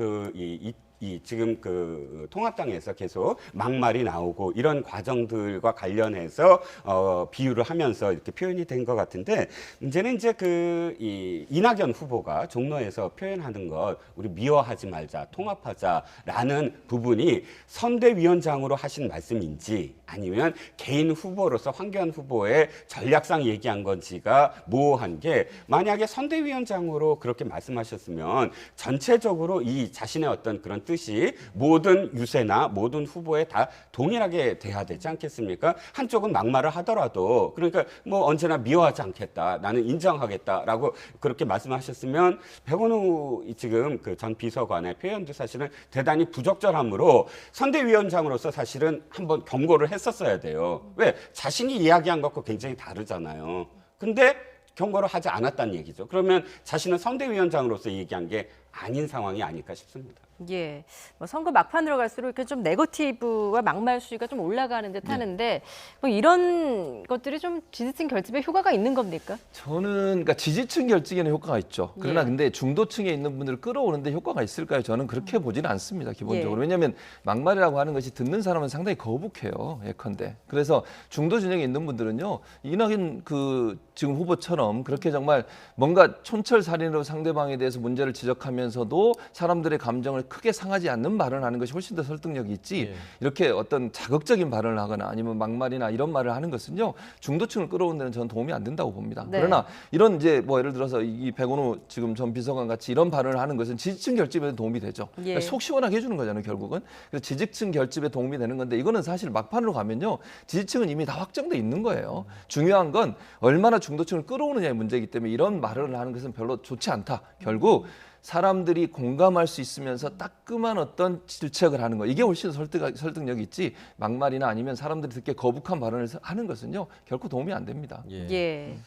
지금 그 통합당에서 계속 막말이 나오고 이런 과정들과 관련해서 비유를 하면서 이렇게 표현이 된 것 같은데 문제는 이제 이낙연 후보가 종로에서 표현하는 것 우리 미워하지 말자 통합하자라는 부분이 선대위원장으로 하신 말씀인지 아니면 개인 후보로서 황교안 후보의 전략상 얘기한 건지가 모호한 게 만약에 선대위원장으로 그렇게 말씀하셨으면 전체적으로 이 자신의 어떤 그런 뜻이 모든 유세나 모든 후보에 다 동일하게 돼야 되지 않겠습니까? 한쪽은 막말을 하더라도 그러니까 뭐 언제나 미워하지 않겠다. 나는 인정하겠다라고 그렇게 말씀하셨으면 백원우 지금 그 전 비서관의 표현도 사실은 대단히 부적절하므로 선대위원장으로서 사실은 한번 경고를 했었어야 돼요. 왜? 자신이 이야기한 것과 굉장히 다르잖아요. 근데 경고를 하지 않았다는 얘기죠. 그러면 자신은 선대위원장으로서 얘기한 게 아닌 상황이 아닐까 싶습니다. 예, 뭐 선거 막판으로 갈수록 이렇게 좀 네거티브와 막말 수위가 좀 올라가는 듯 하는데 뭐 이런 것들이 좀 지지층 결집에 효과가 있는 겁니까? 저는 그러니까 지지층 결집에는 효과가 있죠. 그러나 예. 근데 중도층에 있는 분들을 끌어오는데 효과가 있을까요? 저는 그렇게 보지는 않습니다. 기본적으로. 왜냐하면 막말이라고 하는 것이 듣는 사람은 상당히 거북해요. 예컨대. 그래서 중도 진영에 있는 분들은요. 이낙연 지금 후보처럼 그렇게 정말 뭔가 촌철살인으로 상대방에 대해서 문제를 지적하면서도 사람들의 감정을 크게 상하지 않는 발언을 하는 것이 훨씬 더 설득력이 있지 예. 이렇게 어떤 자극적인 발언을 하거나 아니면 막말이나 이런 말을 하는 것은요 중도층을 끌어오는 데는 저는 도움이 안 된다고 봅니다. 네. 그러나 이런 이제 뭐 예를 들어서 이 백원우 지금 전 비서관 같이 이런 발언을 하는 것은 지지층 결집에 도움이 되죠. 예. 그러니까 속 시원하게 해주는 거잖아요 결국은. 그래서 지지층 결집에 도움이 되는 건데 이거는 사실 막판으로 가면요 지지층은 이미 다 확정돼 있는 거예요. 중요한 건 얼마나 중도층을 끌어오느냐의 문제이기 때문에 이런 말을 하는 것은 별로 좋지 않다. 결국 사람들이 공감할 수 있으면서 따끔한 어떤 질책을 하는 거 이게 훨씬 설득력이 있지 막말이나 아니면 사람들이 듣기에 거북한 발언을 하는 것은요 결코 도움이 안 됩니다. 예.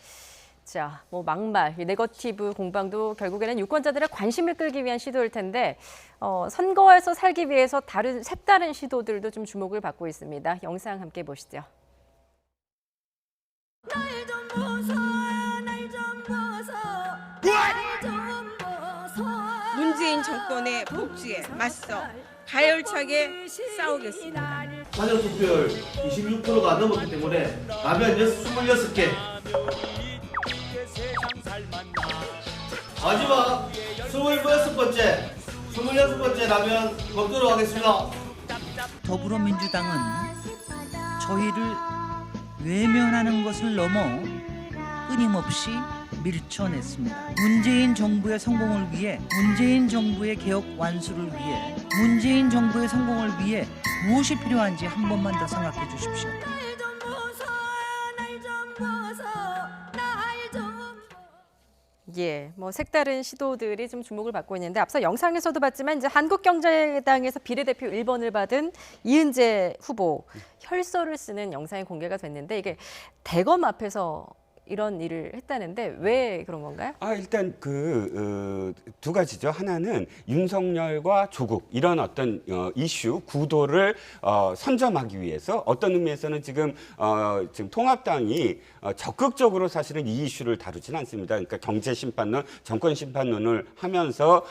자, 뭐 막말, 네거티브 공방도 결국에는 유권자들의 관심을 끌기 위한 시도일 텐데 선거에서 살기 위해서 색다른 시도들도 좀 주목을 받고 있습니다. 영상 함께 보시죠. 문재인 정권의 복지에 맞서 가열차게 싸우겠습니다. 사전 투표율 26%가 넘었기 때문에 라면 26개. 마지막 26번째 라면 먹도록 하겠습니다. 더불어민주당은 저희를 외면하는 것을 넘어 끊임없이 밀쳐냈습니다. 문재인 정부의 성공을 위해, 문재인 정부의 개혁 완수를 위해, 문재인 정부의 성공을 위해 무엇이 필요한지 한 번만 더 생각해 주십시오. 예, 뭐 색다른 시도들이 좀 주목을 받고 있는데 앞서 영상에서도 봤지만 이제 한국경제당에서 비례대표 1번을 받은 이은재 후보 혈서를 쓰는 영상이 공개가 됐는데 이게 대검 앞에서 이런 일을 했다는데 왜 그런 건가요? 일단 두 가지죠. 하나는 윤석열과 조국 이런 어떤 이슈 구도를 선점하기 위해서 어떤 의미에서는 지금 통합당이 적극적으로 사실은 이 이슈를 다루지는 않습니다. 그러니까 경제 심판론, 정권 심판론을 하면서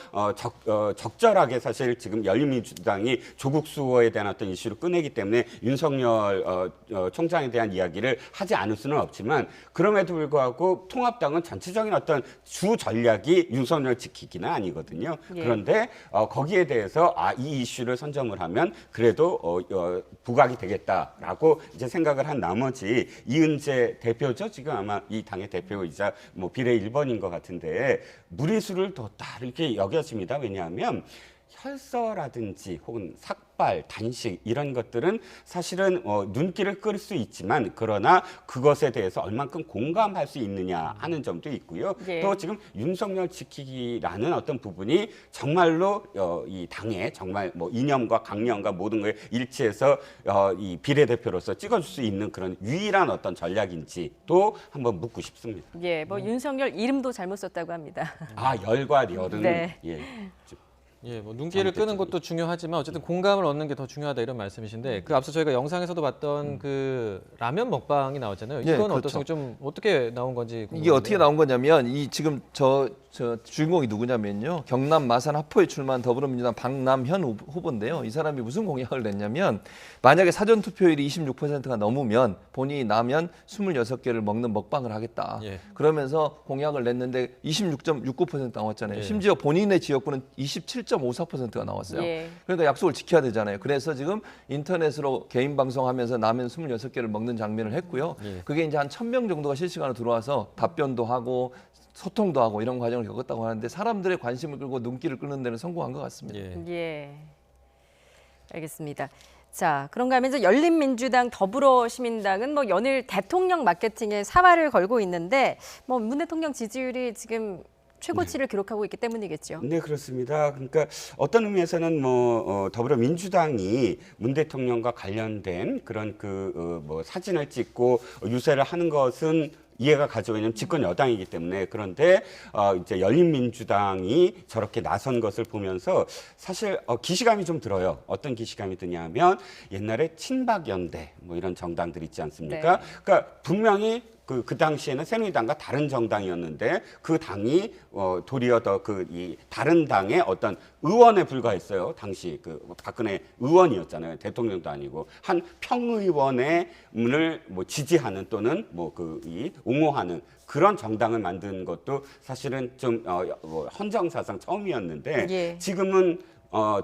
적절하게 사실 지금 열린민주당이 조국 수호에 대한 어떤 이슈를 꺼내기 때문에 윤석열 총장에 대한 이야기를 하지 않을 수는 없지만 그럼에도 불구하고 통합당은 전체적인 어떤 주 전략이 윤석열 지키기는 아니거든요. 예. 그런데 거기에 대해서 이 이슈를 선점을 하면 그래도 부각이 되겠다라고 이제 생각을 한 나머지 이은재 대표죠. 지금 아마 이 당의 대표이자 뭐 비례 1번인 것 같은데 무리수를 더 다르게 여겼습니다. 왜냐하면 혈서라든지 혹은 삭발, 단식 이런 것들은 사실은 눈길을 끌 수 있지만 그러나 그것에 대해서 얼만큼 공감할 수 있느냐 하는 점도 있고요. 예. 또 지금 윤석열 지키기라는 어떤 부분이 정말로 이 당에 정말 뭐 이념과 강령과 모든 걸 일치해서 이 비례대표로서 찍어줄 수 있는 그런 유일한 어떤 전략인지도 한번 묻고 싶습니다. 예, 뭐 윤석열 이름도 잘못 썼다고 합니다. 열과 열은 네. 예, 뭐 눈길을 끄는 것도 중요하지만 어쨌든 공감을 얻는 게 더 중요하다 이런 말씀이신데 그 앞서 저희가 영상에서도 봤던 그 라면 먹방이 나왔잖아요. 이건 예, 그렇죠. 어떠세요? 좀 어떻게 나온 건지 궁금한데요. 이게 어떻게 나온 거냐면 이 지금 저 주인공이 누구냐면요. 경남 마산 하포에 출마한 더불어민주당 박남현 후보인데요. 이 사람이 무슨 공약을 냈냐면 만약에 사전 투표율이 26%가 넘으면 본인이 나면 26개를 먹는 먹방을 하겠다. 예. 그러면서 공약을 냈는데 26.69% 나왔잖아요. 예. 심지어 본인의 지역구는 27.54%가 나왔어요. 예. 그러니까 약속을 지켜야 되잖아요. 그래서 지금 인터넷으로 개인 방송하면서 라면 26개를 먹는 장면을 했고요. 예. 그게 이제 한 1,000명 정도가 실시간으로 들어와서 답변도 하고 소통도 하고 이런 과정을 겪었다고 하는데 사람들의 관심을 끌고 눈길을 끄는 데는 성공한 것 같습니다. 예. 알겠습니다. 자, 그런가 하면 이제 열린민주당, 더불어시민당은 뭐 연일 대통령 마케팅에 사활을 걸고 있는데 뭐 문 대통령 지지율이 지금 최고치를 기록하고 있기 때문이겠죠. 네, 그렇습니다. 그러니까 어떤 의미에서는 더불어민주당이 문 대통령과 관련된 그런 사진을 찍고 유세를 하는 것은 이해가 가죠. 왜냐하면 집권 여당이기 때문에. 그런데 이제 열린민주당이 저렇게 나선 것을 보면서 사실 기시감이 좀 들어요. 어떤 기시감이 드냐면 옛날에 친박연대 뭐 이런 정당들 있지 않습니까? 네. 그러니까 분명히 그 당시에는 새누리당과 다른 정당이었는데 그 당이 도리어 이 다른 당의 어떤 의원에 불과했어요. 당시 박근혜 의원이었잖아요. 대통령도 아니고 한 평의원을 뭐 지지하는 또는 이 옹호하는 그런 정당을 만든 것도 사실은 좀 헌정사상 처음이었는데 예. 지금은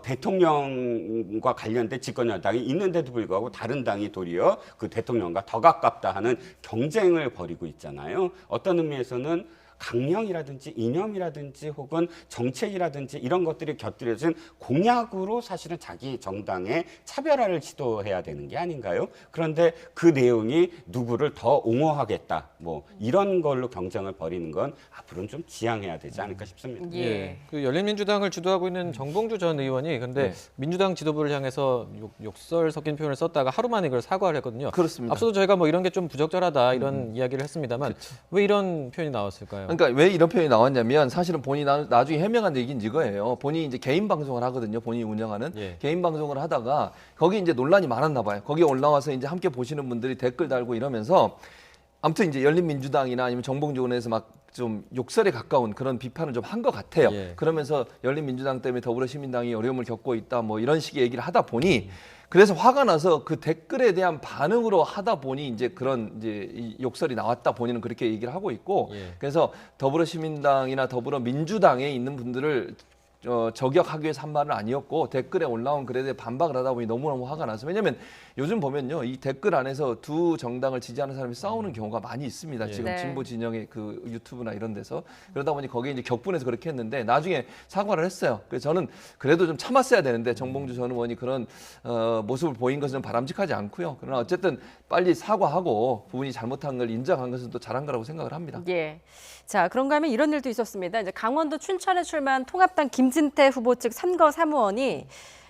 대통령과 관련된 집권 여당이 있는데도 불구하고 다른 당이 도리어 그 대통령과 더 가깝다 하는 경쟁을 벌이고 있잖아요. 어떤 의미에서는 강령이라든지 이념이라든지 혹은 정책이라든지 이런 것들이 곁들여진 공약으로 사실은 자기 정당의 차별화를 시도해야 되는 게 아닌가요? 그런데 그 내용이 누구를 더 옹호하겠다 뭐 이런 걸로 경쟁을 벌이는 건 앞으로는 좀 지양해야 되지 않을까 싶습니다. 예. 그 열린민주당을 주도하고 있는 정봉주 전 의원이 근데 민주당 지도부를 향해서 욕설 섞인 표현을 썼다가 하루 만에 그걸 사과를 했거든요. 그렇습니다. 앞서도 저희가 뭐 이런 게 좀 부적절하다 이런 이야기를 했습니다만 왜 이런 표현이 나왔을까요? 그러니까 왜 이런 표현이 나왔냐면 사실은 본인이 나중에 해명한 얘기는 이거예요. 본인이 이제 개인 방송을 하거든요. 본인이 운영하는 예. 개인 방송을 하다가 거기 이제 논란이 많았나 봐요. 거기에 올라와서 이제 함께 보시는 분들이 댓글 달고 이러면서 아무튼 이제 열린민주당이나 아니면 정봉주 의원에서 막 좀 욕설에 가까운 그런 비판을 좀 한 것 같아요. 예. 그러면서 열린민주당 때문에 더불어시민당이 어려움을 겪고 있다 뭐 이런 식의 얘기를 하다 보니 그래서 화가 나서 그 댓글에 대한 반응으로 하다 보니 이제 그런 이제 이 욕설이 나왔다 본인은 그렇게 얘기를 하고 있고 예. 그래서 더불어시민당이나 더불어민주당에 있는 분들을 저격하기 위해서 한 말은 아니었고 댓글에 올라온 글에 대해 반박을 하다 보니 너무너무 화가 나서 왜냐하면 요즘 보면요 이 댓글 안에서 두 정당을 지지하는 사람이 싸우는 경우가 많이 있습니다. 예. 지금 네. 진보 진영의 그 유튜브나 이런 데서 그러다 보니 거기에 이제 격분해서 그렇게 했는데 나중에 사과를 했어요. 그래서 저는 그래도 좀 참았어야 되는데 정봉주 전 의원이 그런 모습을 보인 것은 바람직하지 않고요. 그러나 어쨌든 빨리 사과하고 부분이 잘못한 걸 인정한 것은 또 잘한 거라고 생각을 합니다. 예. 자, 그런가 하면 이런 일도 있었습니다. 이제 강원도 춘천에 출마한 통합당 김진태 후보 측 선거 사무원이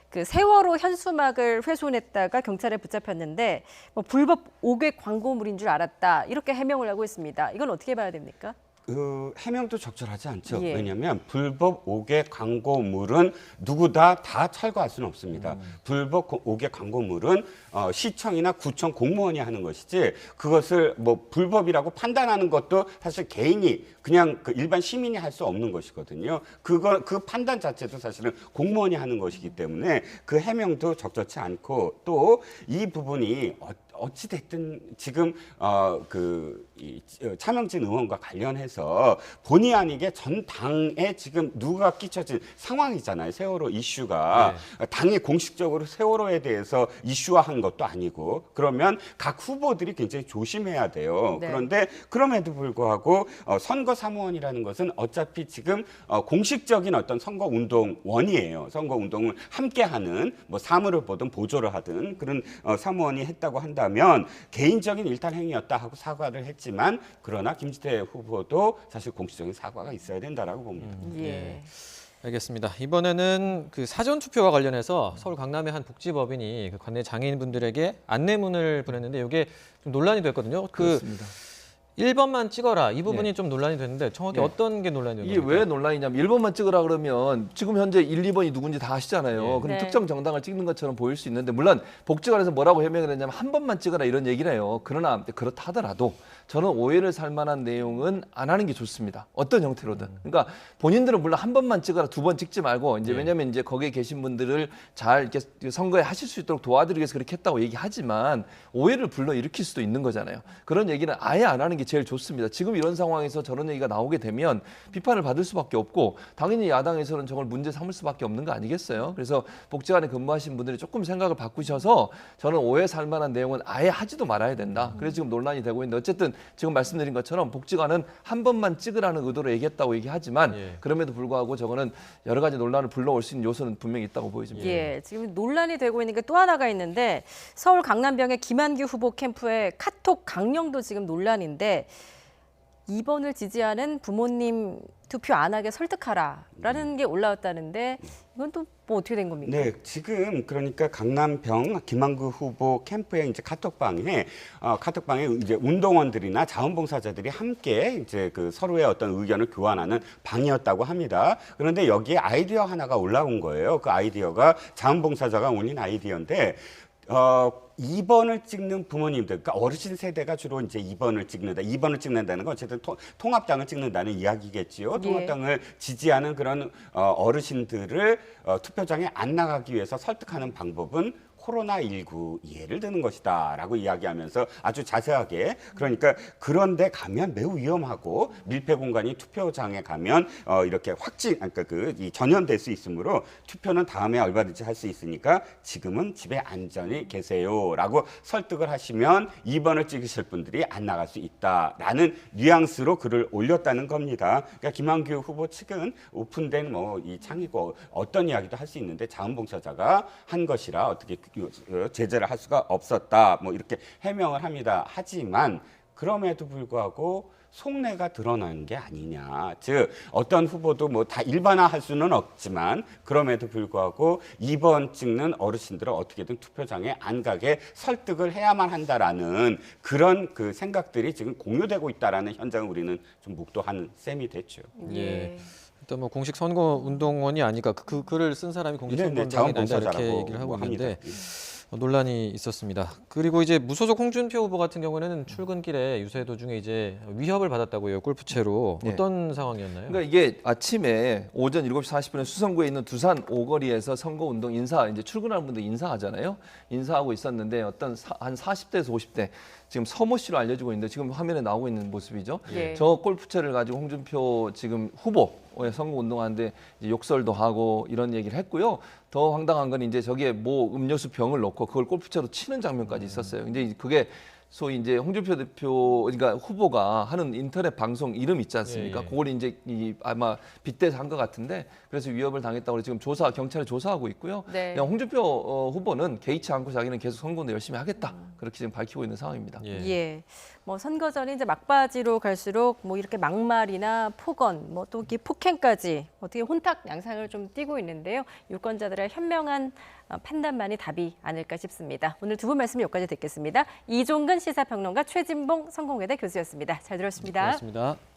그 세월호 현수막을 훼손했다가 경찰에 붙잡혔는데 뭐 불법 5개 광고물인 줄 알았다 이렇게 해명을 하고 있습니다. 이건 어떻게 봐야 됩니까? 그 해명도 적절하지 않죠. 예. 왜냐하면 불법 5개 광고물은 누구다 다 철거할 수는 없습니다. 불법 5개 광고물은 시청이나 구청 공무원이 하는 것이지 그것을 뭐 불법이라고 판단하는 것도 사실 개인이 그냥 그 일반 시민이 할 수 없는 것이거든요. 그 판단 자체도 사실은 공무원이 하는 것이기 때문에 그 해명도 적절치 않고 또 이 부분이 어찌 됐든 지금 차명진 의원과 관련해서 본의 아니게 전 당에 지금 누가 끼쳐진 상황이잖아요. 세월호 이슈가 당이 공식적으로 세월호에 대해서 이슈화한 것도 아니고 그러면 각 후보들이 굉장히 조심해야 돼요. 네. 그런데 그럼에도 불구하고 선거 사무원이라는 것은 어차피 지금 공식적인 어떤 선거 운동원이에요. 선거 운동을 함께하는 뭐 사무를 보든 보조를 하든 그런 사무원이 했다고 한다면 개인적인 일탈 행위였다 하고 사과를 했지만 그러나 김진태 후보도 사실 공식적인 사과가 있어야 된다라고 봅니다. 예. 알겠습니다. 이번에는 그 사전 투표와 관련해서 서울 강남의 한 복지법인이 그 관내 장애인분들에게 안내문을 보냈는데 이게 좀 논란이 됐거든요. 그렇습니다. 1번만 찍어라 이 부분이 네. 좀 논란이 됐는데 정확히 네. 어떤 게 논란이 됐나요? 이게 왜 논란이냐면 1번만 찍으라 그러면 지금 현재 1, 2번이 누군지 다 아시잖아요. 예. 그럼 네. 특정 정당을 찍는 것처럼 보일 수 있는데 물론 복지관에서 뭐라고 해명을 했냐면 한 번만 찍어라 이런 얘기를 해요. 그러나 그렇다 하더라도 저는 오해를 살 만한 내용은 안 하는 게 좋습니다. 어떤 형태로든. 그러니까 본인들은 물론 한 번만 찍어라 두 번 찍지 말고 이제 예. 왜냐면 이제 거기에 계신 분들을 잘 이렇게 선거에 하실 수 있도록 도와드리기 위해서 그렇게 했다고 얘기하지만 오해를 불러일으킬 수도 있는 거잖아요. 그런 얘기는 아예 안 하는 게 제일 좋습니다. 지금 이런 상황에서 저런 얘기가 나오게 되면 비판을 받을 수밖에 없고 당연히 야당에서는 저걸 문제 삼을 수밖에 없는 거 아니겠어요? 그래서 복지관에 근무하신 분들이 조금 생각을 바꾸셔서 저는 오해 살 만한 내용은 아예 하지도 말아야 된다. 그래서 지금 논란이 되고 있는데 어쨌든 지금 말씀드린 것처럼 복지관은 한 번만 찍으라는 의도로 얘기했다고 얘기하지만 예. 그럼에도 불구하고 저거는 여러 가지 논란을 불러올 수 있는 요소는 분명히 있다고 보여집니다. 예, 지금 논란이 되고 있는 게 또 하나가 있는데 서울 강남병의 김한규 후보 캠프의 카톡 강령도 지금 논란인데 2번을 지지하는 부모님 투표 안 하게 설득하라라는 게 올라왔다는데 이건 또 뭐 어떻게 된 겁니까? 네, 지금 그러니까 강남병 김한구 후보 캠프에 이제 카톡방에 이제 운동원들이나 자원봉사자들이 함께 이제 그 서로의 어떤 의견을 교환하는 방이었다고 합니다. 그런데 여기에 아이디어 하나가 올라온 거예요. 그 아이디어가 자원봉사자가 올린 아이디어인데 2번을 찍는 부모님들, 그러니까 어르신 세대가 주로 이제 2번을 찍는다. 2번을 찍는다는 건 어쨌든 통합당을 찍는다는 이야기겠지요. 예. 통합당을 지지하는 그런 어르신들을 투표장에 안 나가기 위해서 설득하는 방법은 코로나19 이해를 드는 것이다 라고 이야기하면서 아주 자세하게 그러니까 그런데 가면 매우 위험하고 밀폐 공간이 투표장에 가면 이렇게 그러니까 전염될 수 있으므로 투표는 다음에 얼마든지 할 수 있으니까 지금은 집에 안전히 계세요 라고 설득을 하시면 2번을 찍으실 분들이 안 나갈 수 있다라는 뉘앙스로 글을 올렸다는 겁니다. 그러니까 김한규 후보 측은 오픈된 이 창이고 어떤 이야기도 할 수 있는데 자원봉사자가 한 것이라 어떻게 제재를 할 수가 없었다 뭐 이렇게 해명을 합니다. 하지만 그럼에도 불구하고 속내가 드러난 게 아니냐. 즉 어떤 후보도 뭐 다 일반화할 수는 없지만 그럼에도 불구하고 2번 찍는 어르신들을 어떻게든 투표장에 안 가게 설득을 해야만 한다라는 그런 그 생각들이 지금 공유되고 있다라는 현장을 우리는 좀 묵도하는 셈이 됐죠. 예. 일단 뭐 공식 선거 운동원이 아니까 그 글을 쓴 사람이 공식 선거 운동원이 아니다 이렇게 얘기를 하고 있는데 논란이 있었습니다. 그리고 이제 무소속 홍준표 후보 같은 경우는 출근길에 유세 도중에 이제 위협을 받았다고 해요. 골프채로. 네. 어떤 상황이었나요? 그러니까 이게 아침에 오전 7시 40분에 수성구에 있는 두산 오거리에서 선거운동 이제 출근하는 분들 인사하잖아요. 인사하고 있었는데 한 40대에서 50대 지금 서모 씨로 알려지고 있는데 지금 화면에 나오고 있는 모습이죠. 예. 저 골프채를 가지고 홍준표 지금 후보의 선거운동하는데 이제 욕설도 하고 이런 얘기를 했고요. 더 황당한 건 이제 저기에 뭐 음료수 병을 넣고 그걸 골프채로 치는 장면까지 있었어요. 근데 그게 소위 이제 홍준표 대표, 그러니까 후보가 하는 인터넷 방송 이름 있지 않습니까? 예. 그걸 이제 아마 빗대서 한 것 같은데 그래서 위협을 당했다고 지금 경찰이 조사하고 있고요. 네. 그냥 홍준표 후보는 개의치 않고 자기는 계속 선거운동 열심히 하겠다 그렇게 지금 밝히고 있는 상황입니다. 예. 뭐 선거 전이 이제 막바지로 갈수록 뭐 이렇게 막말이나 폭언, 뭐 또 이렇게 폭행까지 어떻게 혼탁 양상을 좀 띠고 있는데요. 유권자들의 현명한 판단만이 답이 아닐까 싶습니다. 오늘 두 분 말씀 여기까지 듣겠습니다. 이종근 시사평론가, 최진봉 성공회대 교수였습니다. 잘 들었습니다. 고맙습니다.